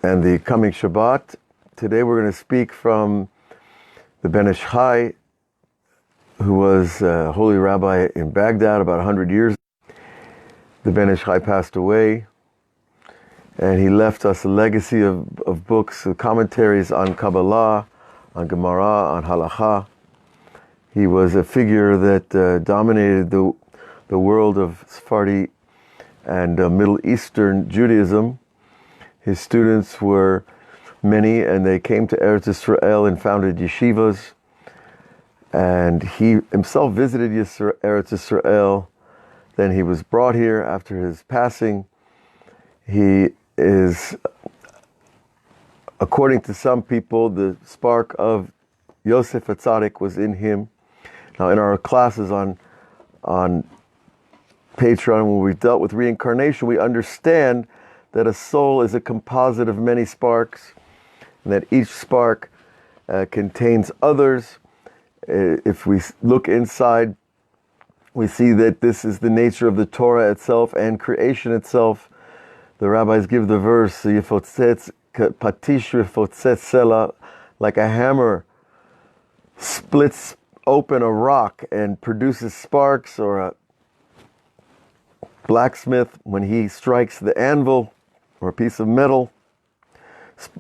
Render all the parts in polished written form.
and the coming Shabbat. Today we're going to speak from the Ben Ish Chai, who was a holy rabbi in Baghdad about 100 years. The Ben Ish Chai passed away, and he left us a legacy of books, commentaries on Kabbalah, on Gemara, on Halacha. He was a figure that dominated the world of Sephardi and Middle Eastern Judaism. His students were many, and they came to Eretz Israel and founded yeshivas. And he himself visited Eretz Israel. Then he was brought here after his passing. He is, according to some people, the spark of Yosef HaTzadik was in him. Now, in our classes on Patreon, when we dealt with reincarnation, we understand that a soul is a composite of many sparks, and that each spark contains others. If we look inside, we see that this is the nature of the Torah itself and creation itself. The rabbis give the verse, "Yifotzetz patish yifotzetz sela," like a hammer splits open a rock and produces sparks, or a blacksmith, when he strikes the anvil or a piece of metal,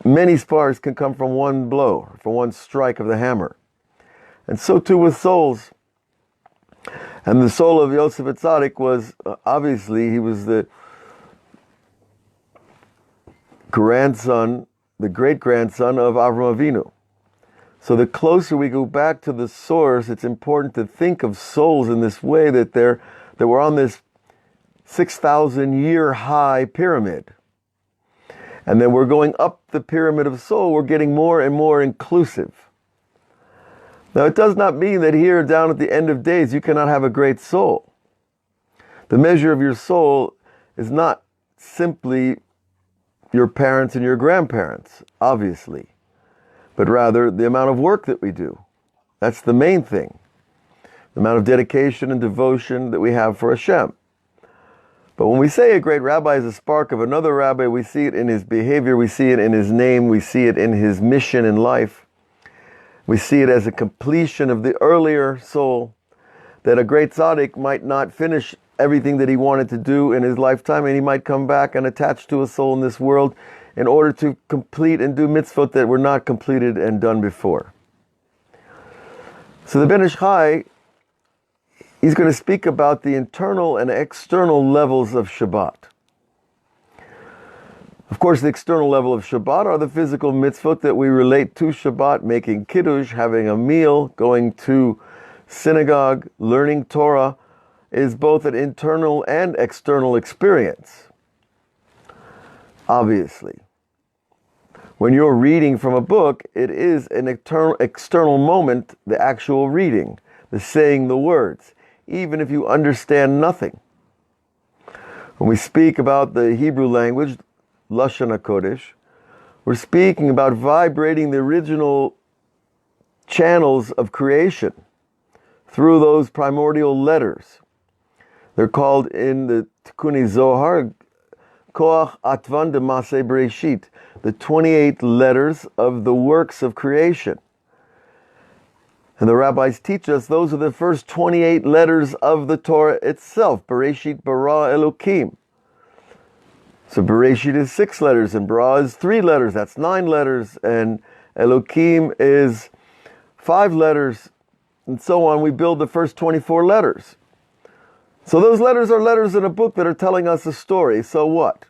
many sparks can come from one blow, from one strike of the hammer. And so too with souls. And the soul of Yosef HaTzadik was, obviously, he was the grandson, the great-grandson of Avraham Avinu. So the closer we go back to the source, it's important to think of souls in this way, that we're on this 6,000-year high pyramid. And then we're going up the pyramid of soul, we're getting more and more inclusive. Now, it does not mean that here, down at the end of days, you cannot have a great soul. The measure of your soul is not simply your parents and your grandparents, obviously, but rather the amount of work that we do. That's the main thing. The amount of dedication and devotion that we have for Hashem. But when we say a great rabbi is a spark of another rabbi, we see it in his behavior, we see it in his name, we see it in his mission in life. We see it as a completion of the earlier soul, that a great tzaddik might not finish everything that he wanted to do in his lifetime, and he might come back and attach to a soul in this world in order to complete and do mitzvot that were not completed and done before. So the Ben Ish Chai, he's going to speak about the internal and external levels of Shabbat. Of course, the external level of Shabbat are the physical mitzvot that we relate to Shabbat, making kiddush, having a meal, going to synagogue, learning Torah, is both an internal and external experience. Obviously. When you're reading from a book, it is an external moment, the actual reading, the saying the words, even if you understand nothing. When we speak about the Hebrew language, Lashon HaKodesh, we're speaking about vibrating the original channels of creation through those primordial letters. They're called in the Tikkuni Zohar, Koach Atvan de Maseh Bereshit, the 28 letters of the works of creation. And the rabbis teach us those are the first 28 letters of the Torah itself. Bereshit bara Elokim. So Bereshit is 6 letters, and bara is 3 letters. That's 9 letters. And Elokim is 5 letters. And so on. We build the first 24 letters. So those letters are letters in a book that are telling us a story. So what?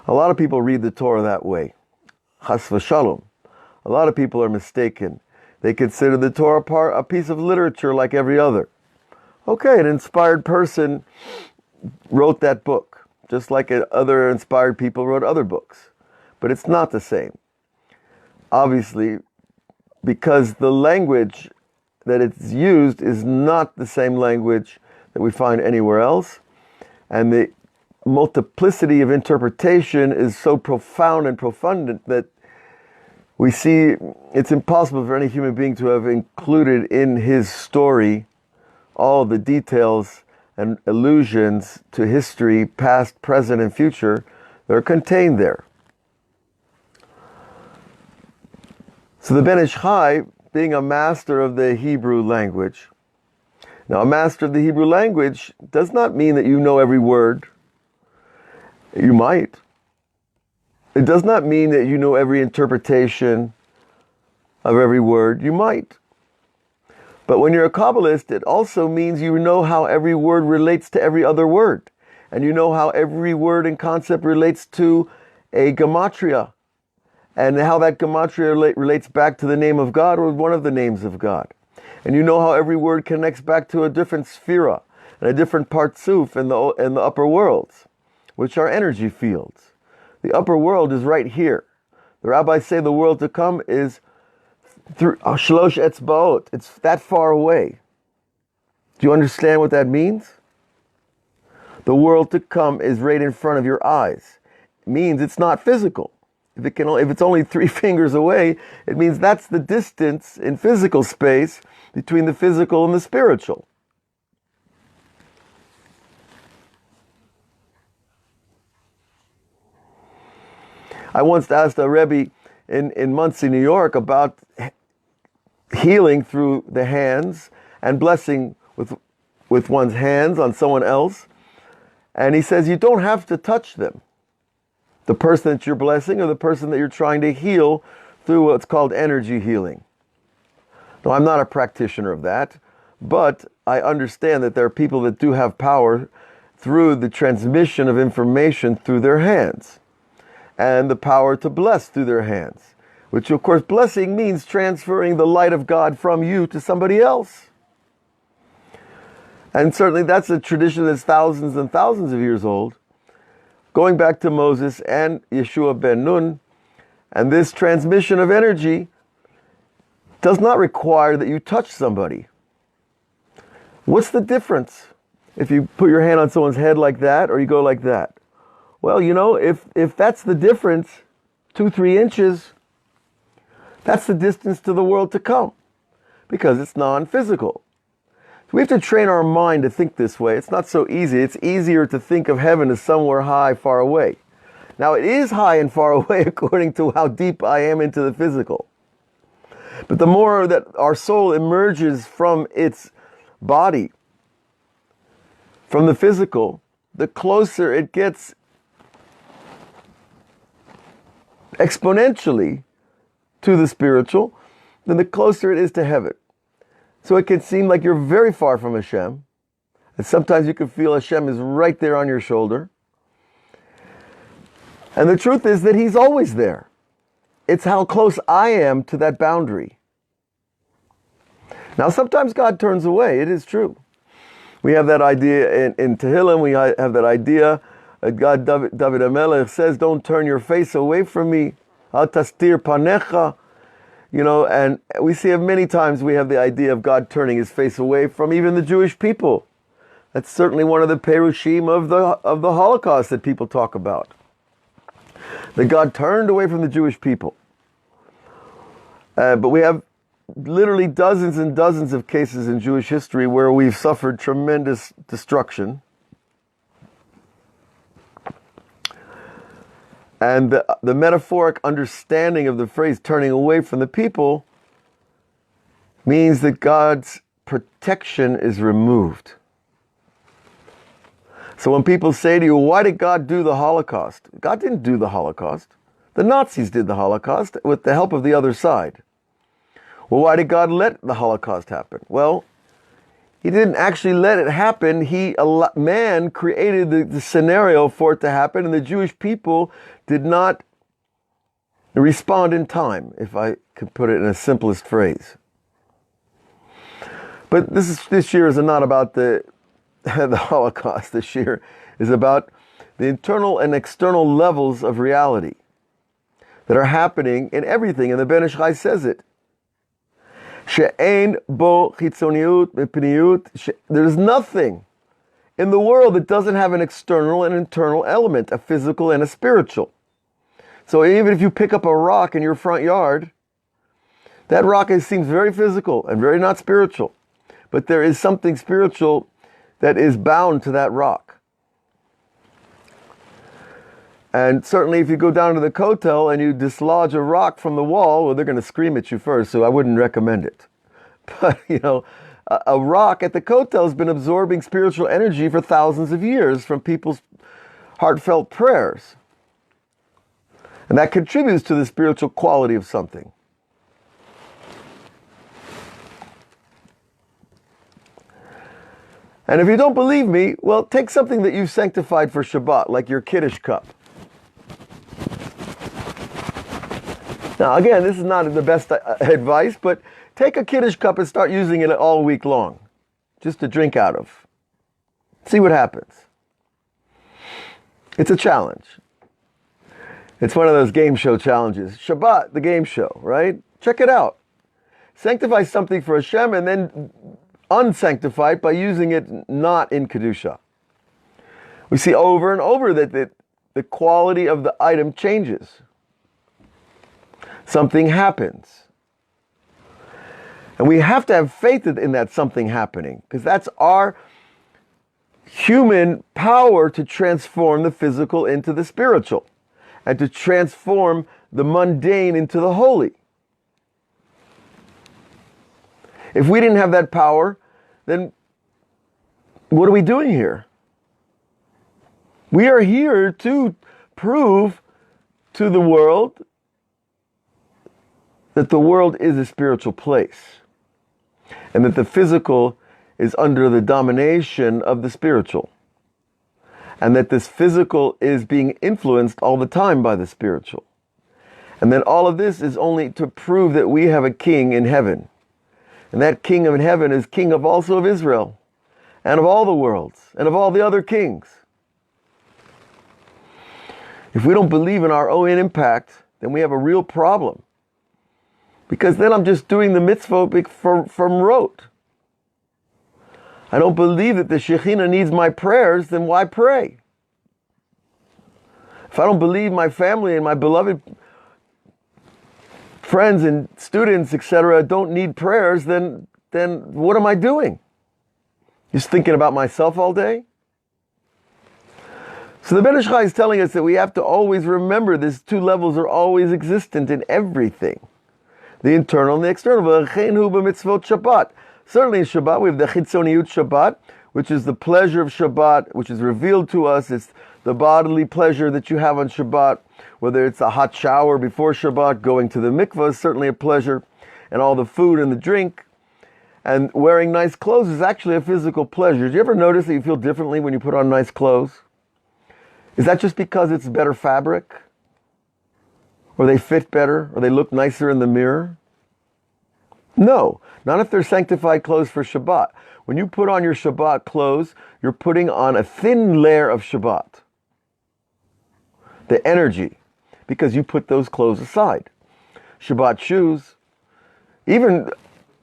A lot of people read the Torah that way. Chas v'shalom. A lot of people are mistaken. They consider the Torah part a piece of literature like every other. Okay, an inspired person wrote that book, just like other inspired people wrote other books. But it's not the same. Obviously, because the language that it's used is not the same language that we find anywhere else. And the multiplicity of interpretation is so profound and profundant that we see it's impossible for any human being to have included in his story all the details and allusions to history, past, present, and future, that are contained there. So the Ben Ish Chai, being a master of the Hebrew language. Now, a master of the Hebrew language does not mean that you know every word. You might. It does not mean that you know every interpretation of every word. You might. But when you're a Kabbalist, it also means you know how every word relates to every other word. And you know how every word and concept relates to a gematria. And how that gematria relates back to the name of God or one of the names of God. And you know how every word connects back to a different Shira and a different partsuf in the upper worlds, which are energy fields. The upper world is right here. The rabbis say the world to come is through Shlosh Etzbaot. It's that far away. Do you understand what that means? The world to come is right in front of your eyes. It means it's not physical. If it's only 3 fingers away, it means that's the distance in physical space between the physical and the spiritual. I once asked a Rebbe in Monsey, New York, about healing through the hands and blessing with one's hands on someone else. And he says you don't have to touch them. The person that you're blessing or the person that you're trying to heal through what's called energy healing. Now, I'm not a practitioner of that, but I understand that there are people that do have power through the transmission of information through their hands and the power to bless through their hands, which of course blessing means transferring the light of God from you to somebody else. And certainly that's a tradition that's thousands and thousands of years old, going back to Moses and Yeshua ben Nun. And this transmission of energy does not require that you touch somebody. What's the difference if you put your hand on someone's head like that or you go like that? Well, you know, if that's the difference, 2-3 inches, that's the distance to the world to come, because it's non-physical. We have to train our mind to think this way. It's not so easy. It's easier to think of heaven as somewhere high, far away. Now, it is high and far away according to how deep I am into the physical. But the more that our soul emerges from its body, from the physical, the closer it gets exponentially to the spiritual, then the closer it is to heaven. So it can seem like you're very far from Hashem. And sometimes you can feel Hashem is right there on your shoulder. And the truth is that He's always there. It's how close I am to that boundary. Now, sometimes God turns away. It is true. We have that idea in Tehillim. We have that idea. God, David HaMelech says, don't turn your face away from me. Al tastir panecha. You know, and we see it many times. We have the idea of God turning His face away from even the Jewish people. That's certainly one of the perushim of the Holocaust that people talk about. That God turned away from the Jewish people. But we have literally dozens and dozens of cases in Jewish history where we've suffered tremendous destruction. And the metaphoric understanding of the phrase turning away from the people means that God's protection is removed. So when people say to you, why did God do the Holocaust? God didn't do the Holocaust. The Nazis did the Holocaust with the help of the other side. Well, why did God let the Holocaust happen? Well, He didn't actually let it happen. Man created the scenario for it to happen, and the Jewish people did not respond in time, if I could put it in a simplest phrase. But this year is not about the Holocaust. This year is about the internal and external levels of reality that are happening in everything, and the Ben Ish Chai says it. She'ein bo chitzoniut mipniyut. There's nothing in the world that doesn't have an external and internal element, a physical and a spiritual. So even if you pick up a rock in your front yard, that rock seems very physical and very not spiritual. But there is something spiritual that is bound to that rock. And certainly if you go down to the kotel and you dislodge a rock from the wall, well, they're going to scream at you first, so I wouldn't recommend it. But, a rock at the kotel has been absorbing spiritual energy for thousands of years from people's heartfelt prayers. And that contributes to the spiritual quality of something. And if you don't believe me, well, take something that you've sanctified for Shabbat, like your Kiddush cup. Now, again, this is not the best advice, but take a Kiddush cup and start using it all week long, just to drink out of. See what happens. It's a challenge. It's one of those game show challenges. Shabbat, the game show, right? Check it out. Sanctify something for Hashem and then unsanctify it by using it not in Kedusha. We see over and over that the quality of the item changes. Something happens. And we have to have faith in that something happening, because that's our human power to transform the physical into the spiritual and to transform the mundane into the holy. If we didn't have that power, then what are we doing here? We are here to prove to the world that the world is a spiritual place and that the physical is under the domination of the spiritual, and that this physical is being influenced all the time by the spiritual. And then all of this is only to prove that we have a king in heaven. And that king in heaven is king of also of Israel, and of all the worlds, and of all the other kings. If we don't believe in our own impact, then we have a real problem. Because then I'm just doing the mitzvot from rote. I don't believe that the Shekhinah needs my prayers, then why pray? If I don't believe my family and my beloved friends and students, etc., don't need prayers, then what am I doing? Just thinking about myself all day? So the Ben Ish Chai is telling us that we have to always remember these two levels are always existent in everything. The internal and the external. Shabbat. Certainly in Shabbat we have the Chitzoniyut Shabbat, which is the pleasure of Shabbat, which is revealed to us. It's the bodily pleasure that you have on Shabbat, whether it's a hot shower before Shabbat, going to the mikvah is certainly a pleasure, and all the food and the drink. And wearing nice clothes is actually a physical pleasure. Do you ever notice that you feel differently when you put on nice clothes? Is that just because it's better fabric? Or they fit better? Or they look nicer in the mirror? No, not if they're sanctified clothes for Shabbat. When you put on your Shabbat clothes, you're putting on a thin layer of Shabbat. The energy, because you put those clothes aside. Shabbat shoes. Even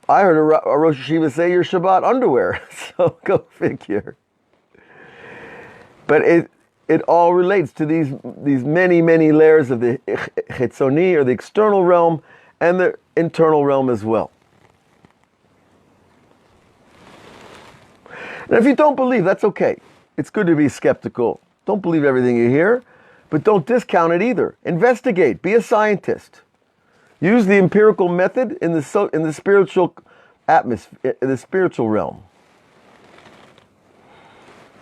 I heard a Rosh Hashiva say your Shabbat underwear. So go figure. But it all relates to these many, many layers of the Chitzoni, or the external realm, and the internal realm as well. And if you don't believe, that's okay. It's good to be skeptical. Don't believe everything you hear, but don't discount it either. Investigate. Be a scientist. Use the empirical method in the spiritual atmosphere, in the spiritual realm.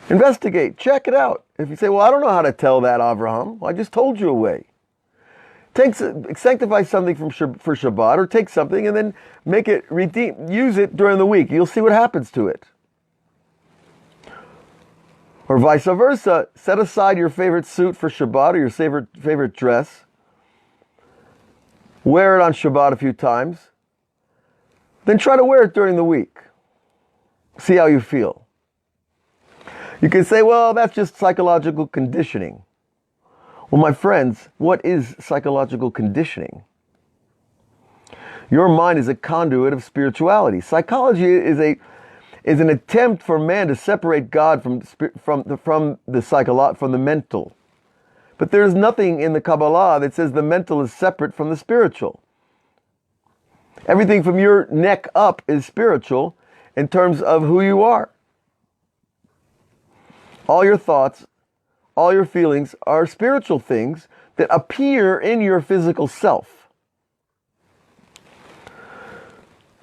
Investigate. Check it out. If you say, well, I don't know how to tell that, Avraham. Well, I just told you a way. Sanctify something for Shabbat, or take something and then make it use it during the week. You'll see what happens to it. Or vice versa. Set aside your favorite suit for Shabbat, or your favorite dress. Wear it on Shabbat a few times. Then try to wear it during the week. See how you feel. You can say, well, that's just psychological conditioning. Well, my friends, what is psychological conditioning? Your mind is a conduit of spirituality. Psychology is an attempt for man to separate God from the mental. But there is nothing in the Kabbalah that says the mental is separate from the spiritual. Everything from your neck up is spiritual in terms of who you are. All your thoughts all your feelings are spiritual things that appear in your physical self.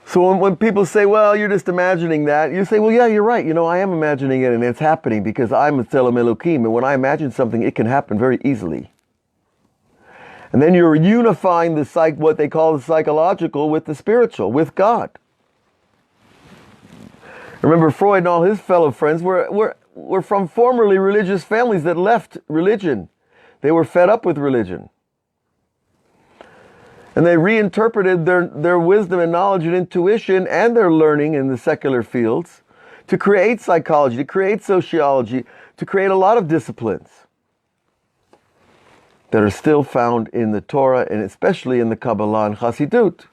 So when people say, well, you're just imagining that, you say, well, yeah, you're right. I am imagining it, and it's happening because I'm a Tzelem Elokim, and when I imagine something, it can happen very easily. And then you're unifying what they call the psychological with the spiritual, with God. Remember, Freud and all his fellow friends were from formerly religious families that left religion. They were fed up with religion. And they reinterpreted their wisdom and knowledge and intuition and their learning in the secular fields to create psychology, to create sociology, to create a lot of disciplines that are still found in the Torah and especially in the Kabbalah and Chassidut.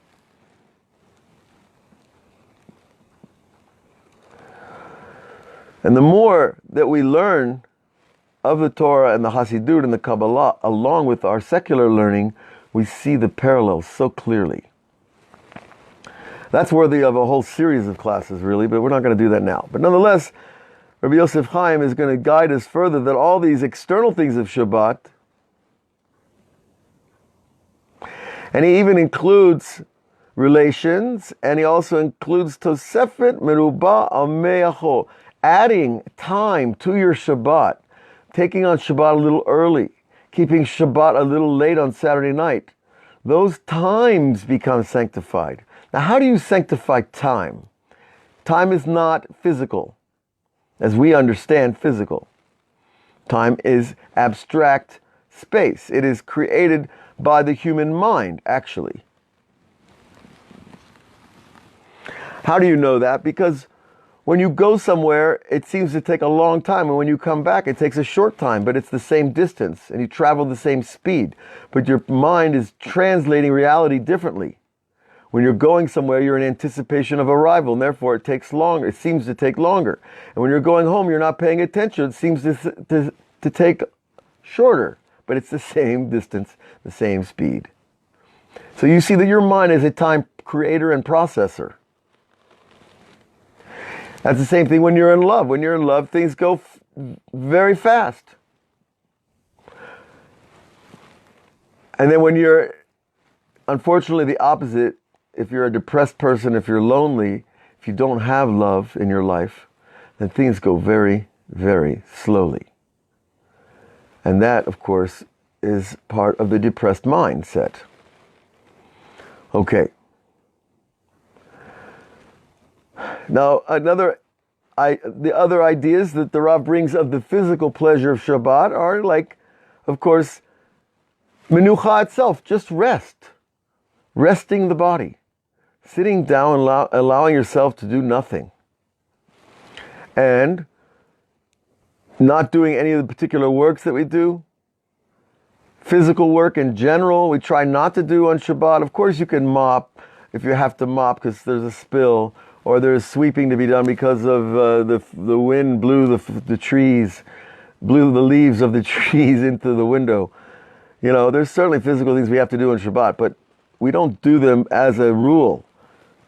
And the more that we learn of the Torah and the Hasidut and the Kabbalah, along with our secular learning, we see the parallels so clearly. That's worthy of a whole series of classes, really, but we're not going to do that now. But nonetheless, Rabbi Yosef Chaim is going to guide us further that all these external things of Shabbat, and he even includes relations, and he also includes Tosefet Merubah Al Me'acho, adding time to your Shabbat, taking on Shabbat a little early, keeping Shabbat a little late on Saturday night. Those times become sanctified. Now, how do you sanctify time? Time is not physical, as we understand physical. Time is abstract space. It is created by the human mind, actually. How do you know that? Because when you go somewhere, it seems to take a long time, and when you come back, it takes a short time, but it's the same distance, and you travel the same speed. But your mind is translating reality differently. When you're going somewhere, you're in anticipation of arrival, and therefore it takes longer. It seems to take longer. And when you're going home, you're not paying attention. It seems to take shorter, but it's the same distance, the same speed. So you see that your mind is a time creator and processor. That's the same thing when you're in love. When you're in love, things go very fast. And then when you're, unfortunately, the opposite, if you're a depressed person, if you're lonely, if you don't have love in your life, then things go very, very slowly. And that, of course, is part of the depressed mindset. Okay. Now, the other ideas that the Rav brings of the physical pleasure of Shabbat are like, of course, menucha itself, just rest. Resting the body. Sitting down and allowing yourself to do nothing. And not doing any of the particular works that we do. Physical work in general, we try not to do on Shabbat. Of course, you can mop if you have to mop because there's a spill, or there's sweeping to be done because of the wind blew the trees, blew the leaves of the trees into the window. There's certainly physical things we have to do on Shabbat, but we don't do them as a rule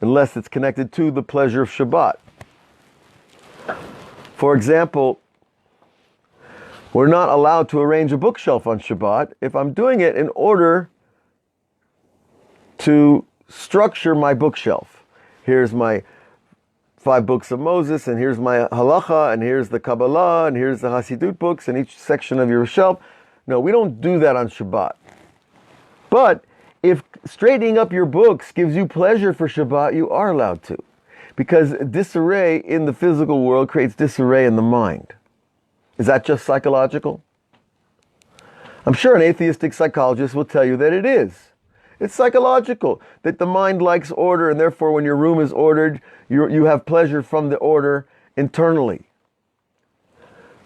unless it's connected to the pleasure of Shabbat. For example, we're not allowed to arrange a bookshelf on Shabbat if I'm doing it in order to structure my bookshelf. Here's my 5 books of Moses, and here's my halacha, and here's the Kabbalah, and here's the Hasidut books, and each section of your shelf. No, we don't do that on Shabbat. But if straightening up your books gives you pleasure for Shabbat, you are allowed to. Because disarray in the physical world creates disarray in the mind. Is that just psychological? I'm sure an atheistic psychologist will tell you that it is. It's psychological, that the mind likes order, and therefore when your room is ordered, you have pleasure from the order internally.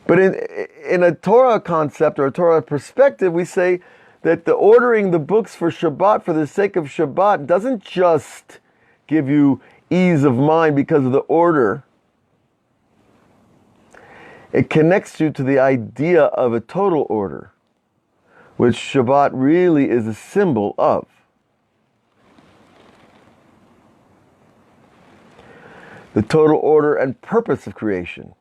But in a Torah concept or a Torah perspective, we say that the ordering the books for Shabbat for the sake of Shabbat doesn't just give you ease of mind because of the order. It connects you to the idea of a total order, which Shabbat really is a symbol of. The total order and purpose of creation.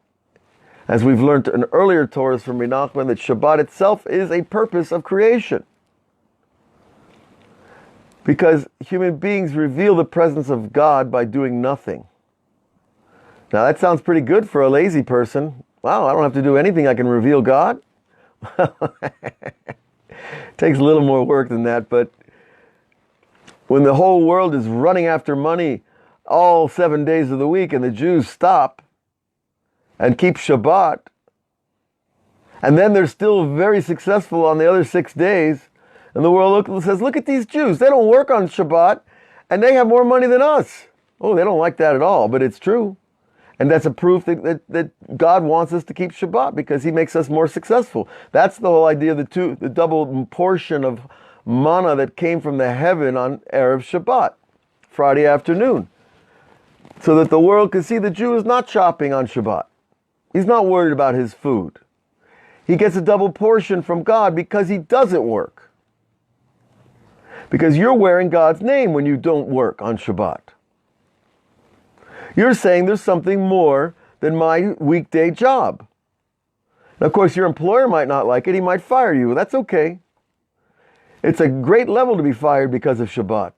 As we've learned in earlier Torahs from Menachem, that Shabbat itself is a purpose of creation. Because human beings reveal the presence of God by doing nothing. Now that sounds pretty good for a lazy person. Wow, I don't have to do anything, I can reveal God? Takes a little more work than that, but when the whole world is running after money all 7 days of the week and the Jews stop and keep Shabbat, and then they're still very successful on the other 6 days, and the world says, look at these Jews, they don't work on Shabbat, and they have more money than us. Oh, they don't like that at all, but it's true. And that's a proof that God wants us to keep Shabbat because He makes us more successful. That's the whole idea of the double portion of manna that came from the heaven on Erev Shabbat, Friday afternoon. So that the world can see the Jew is not shopping on Shabbat. He's not worried about his food. He gets a double portion from God because he doesn't work. Because you're wearing God's name when you don't work on Shabbat. You're saying there's something more than my weekday job. Now, of course, your employer might not like it. He might fire you. That's okay. It's a great level to be fired because of Shabbat.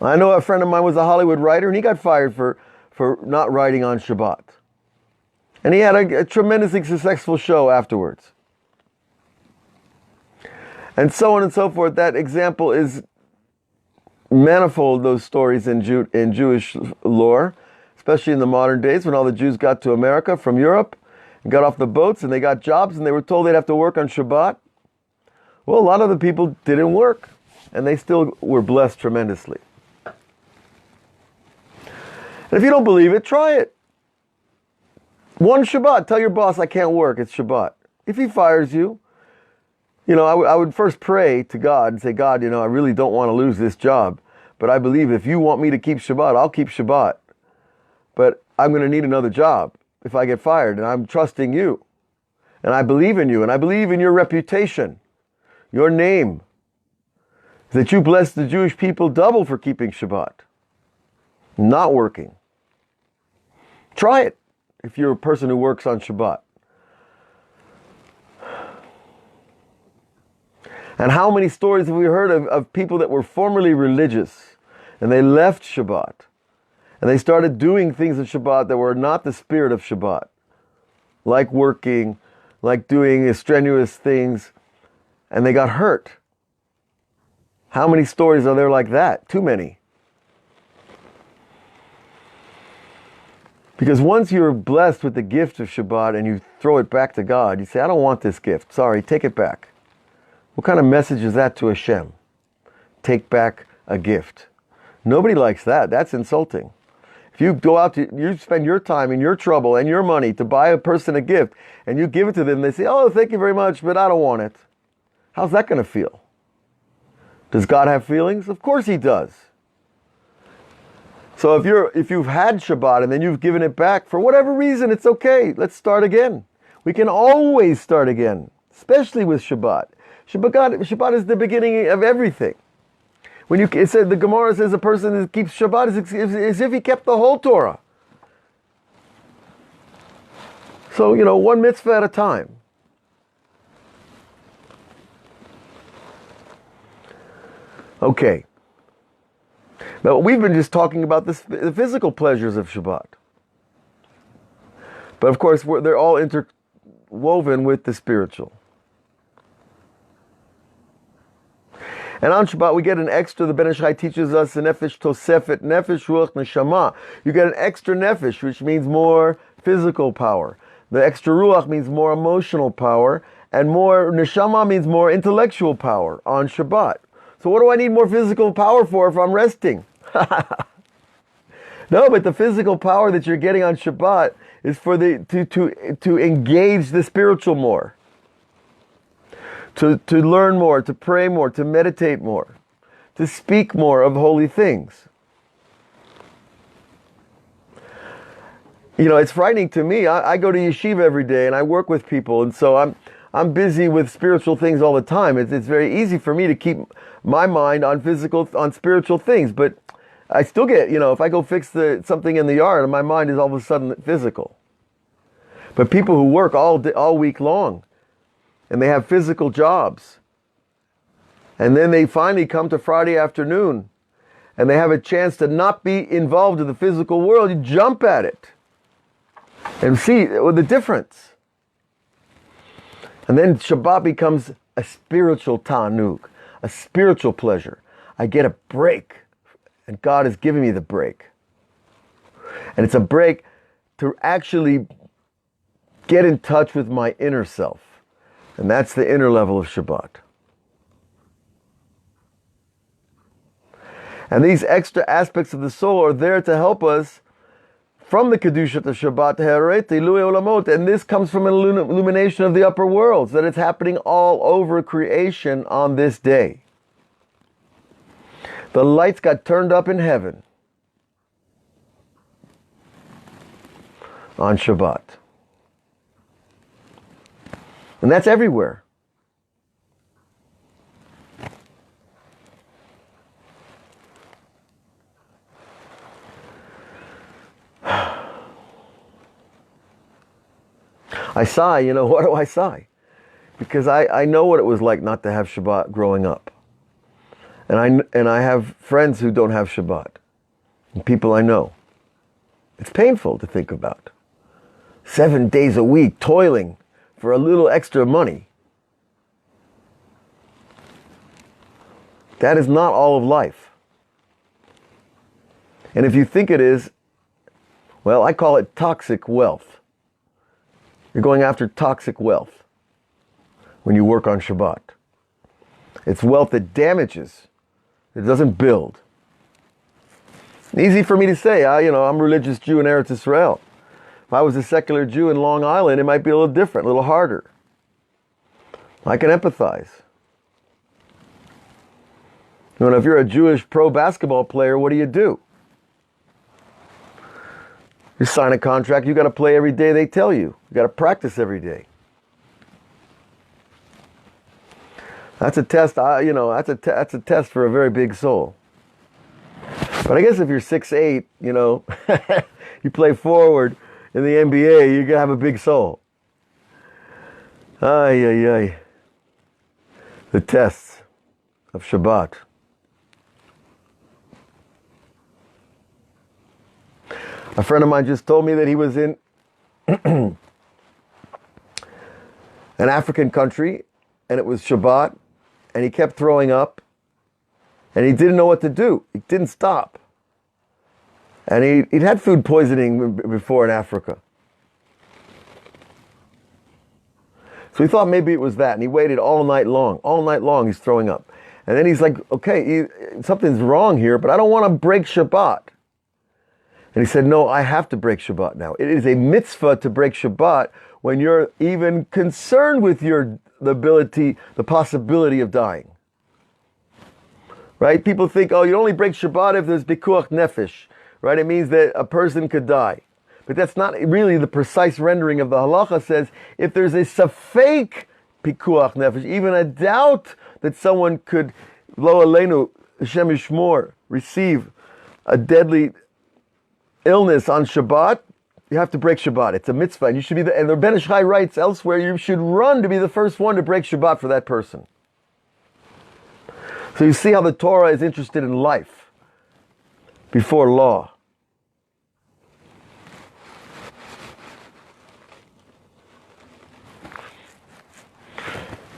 I know a friend of mine was a Hollywood writer, and he got fired for not writing on Shabbat. And he had a tremendously successful show afterwards. And so on and so forth. That example is manifold, those stories in Jewish lore, especially in the modern days when all the Jews got to America from Europe and got off the boats and they got jobs and they were told they'd have to work on Shabbat. Well, a lot of the people didn't work and they still were blessed tremendously. And if you don't believe it, try it. One Shabbat, tell your boss I can't work, it's Shabbat. If he fires you, I would first pray to God and say, God, I really don't want to lose this job. But I believe if you want me to keep Shabbat, I'll keep Shabbat. But I'm going to need another job if I get fired. And I'm trusting you. And I believe in you. And I believe in your reputation, your name. That you bless the Jewish people double for keeping Shabbat. Not working. Try it if you're a person who works on Shabbat. And how many stories have we heard of people that were formerly religious and they left Shabbat and they started doing things of Shabbat that were not the spirit of Shabbat, like working, like doing strenuous things, and they got hurt. How many stories are there like that? Too many. Because once you're blessed with the gift of Shabbat and you throw it back to God, you say, I don't want this gift. Sorry, take it back. What kind of message is that to Hashem? Take back a gift. Nobody likes that. That's insulting. If you go out you spend your time and your trouble and your money to buy a person a gift and you give it to them, they say, oh, thank you very much, but I don't want it. How's that going to feel? Does God have feelings? Of course He does. So if you've had Shabbat and then you've given it back for whatever reason, it's okay. Let's start again. We can always start again, especially with Shabbat. Shabbat is the beginning of everything. It said, the Gemara says a person who keeps Shabbat is as if he kept the whole Torah. So, one mitzvah at a time. Okay. Now, we've been just talking about the physical pleasures of Shabbat. But of course, they're all interwoven with the spiritual. And on Shabbat, we get an extra, the Ben Ishai teaches us, a nefesh tosefet, nefesh ruach neshama. You get an extra nefesh, which means more physical power. The extra ruach means more emotional power, and more neshama means more intellectual power on Shabbat. So what do I need more physical power for if I'm resting? No, but the physical power that you're getting on Shabbat is for to engage the spiritual more. To learn more, to pray more, to meditate more, to speak more of holy things. It's frightening to me. I go to yeshiva every day and I work with people, and so I'm busy with spiritual things all the time. It's very easy for me to keep my mind on spiritual things, but I still get, if I go fix something in the yard, my mind is all of a sudden physical. But people who work all week long, and they have physical jobs, and then they finally come to Friday afternoon, and they have a chance to not be involved in the physical world, you jump at it and see the difference. And then Shabbat becomes a spiritual ta'anug, a spiritual pleasure. I get a break, and God is giving me the break. And it's a break to actually get in touch with my inner self. And that's the inner level of Shabbat. And these extra aspects of the soul are there to help us from the Kedushat of Shabbat, and this comes from an illumination of the upper worlds, that it's happening all over creation on this day. The lights got turned up in heaven on Shabbat. And that's everywhere. I sigh, what do I sigh? Because I know what it was like not to have Shabbat growing up. And I have friends who don't have Shabbat. And people I know. It's painful to think about. 7 days a week toiling for a little extra money. That is not all of life. And if you think it is, well, I call it toxic wealth. You're going after toxic wealth when you work on Shabbat. It's wealth that damages. It doesn't build. Easy for me to say. I'm a religious Jew in Eretz Israel. If I was a secular Jew in Long Island, it might be a little different, a little harder. I can empathize. If you're a Jewish pro basketball player, what do? You sign a contract, you got to play every day they tell you. You got to practice every day. That's a test, that's a test for a very big soul. But I guess if you're 6'8", you play forward in the NBA, you're going to have a big soul. Ay, ay, ay. The tests of Shabbat. A friend of mine just told me that he was in an African country, and it was Shabbat, and he kept throwing up, and he didn't know what to do. He didn't stop. And he'd had food poisoning before in Africa. So he thought maybe it was that, and he waited all night long. All night long he's throwing up. And then he's like, okay, something's wrong here, but I don't want to break Shabbat. And he said, no, I have to break Shabbat now. It is a mitzvah to break Shabbat when you're even concerned with the possibility of dying. Right? People think, you only break Shabbat if there's pikuach nefesh. Right? It means that a person could die. But that's not really the precise rendering of the halacha. Says, if there's a safek pikuach nefesh, even a doubt that someone could, lo aleinu, Hashem yishmor, receive a deadly illness on Shabbat, you have to break Shabbat. It's a mitzvah. And you should be and the Ben Ish Chai writes elsewhere, you should run to be the first one to break Shabbat for that person. So you see how the Torah is interested in life before law.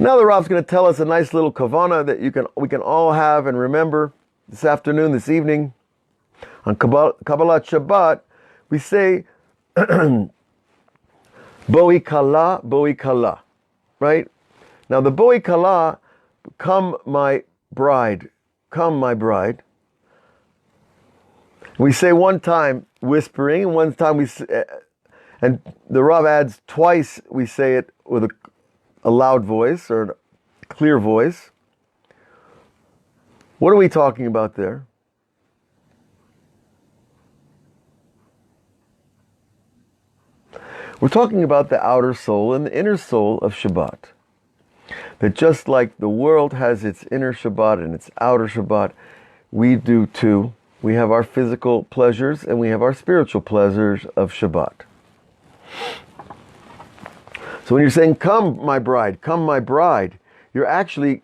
Now the Rav's going to tell us a nice little kavana that we can all have and remember this afternoon, this evening. On Kabbalat Shabbat, we say, Boi kala, right? Now the Boi kala, come my bride. We say one time whispering, and one time and the Rav adds twice, we say it with a loud voice or a clear voice. What are we talking about there? We're talking about the outer soul and the inner soul of Shabbat. That just like the world has its inner Shabbat and its outer Shabbat, we do too. We have our physical pleasures and we have our spiritual pleasures of Shabbat. So when you're saying, come my bride, you're actually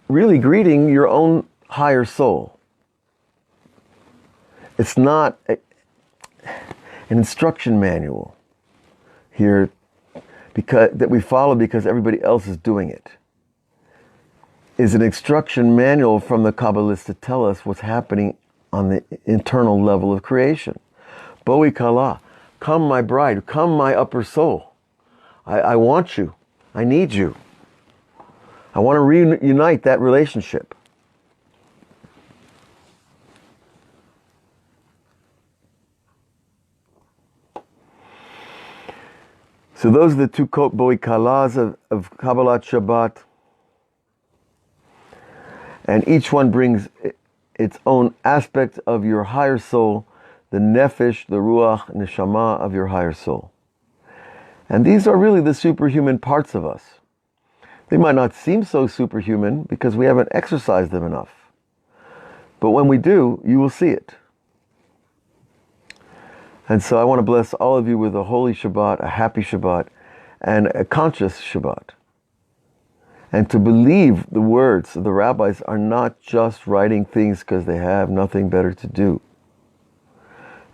really greeting your own higher soul. It's not an instruction manual here that we follow because everybody else is doing it. It's an instruction manual from the Kabbalists to tell us what's happening on the internal level of creation. Boi kala, come my bride, come my upper soul. I want you. I need you. I want to reunite that relationship. So those are the two Boi Kalas of Kabbalat Shabbat. And each one brings its own aspect of your higher soul, the nefesh, the ruach, neshama of your higher soul. And these are really the superhuman parts of us. They might not seem so superhuman because we haven't exercised them enough. But when we do, you will see it. And so I want to bless all of you with a holy Shabbat, a happy Shabbat, and a conscious Shabbat. And to believe the words of the rabbis are not just writing things because they have nothing better to do.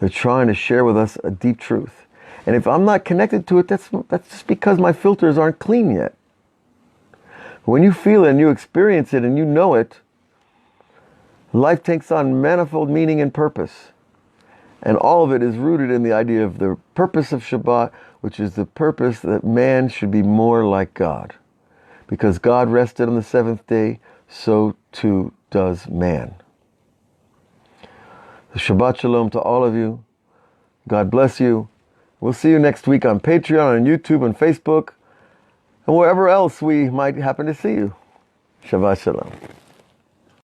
They're trying to share with us a deep truth. And if I'm not connected to it, that's just because my filters aren't clean yet. But when you feel it and you experience it and you know it, life takes on manifold meaning and purpose. And all of it is rooted in the idea of the purpose of Shabbat, which is the purpose that man should be more like God. Because God rested on the seventh day, so too does man. So Shabbat Shalom to all of you. God bless you. We'll see you next week on Patreon, on YouTube, on Facebook, and wherever else we might happen to see you. Shabbat Shalom.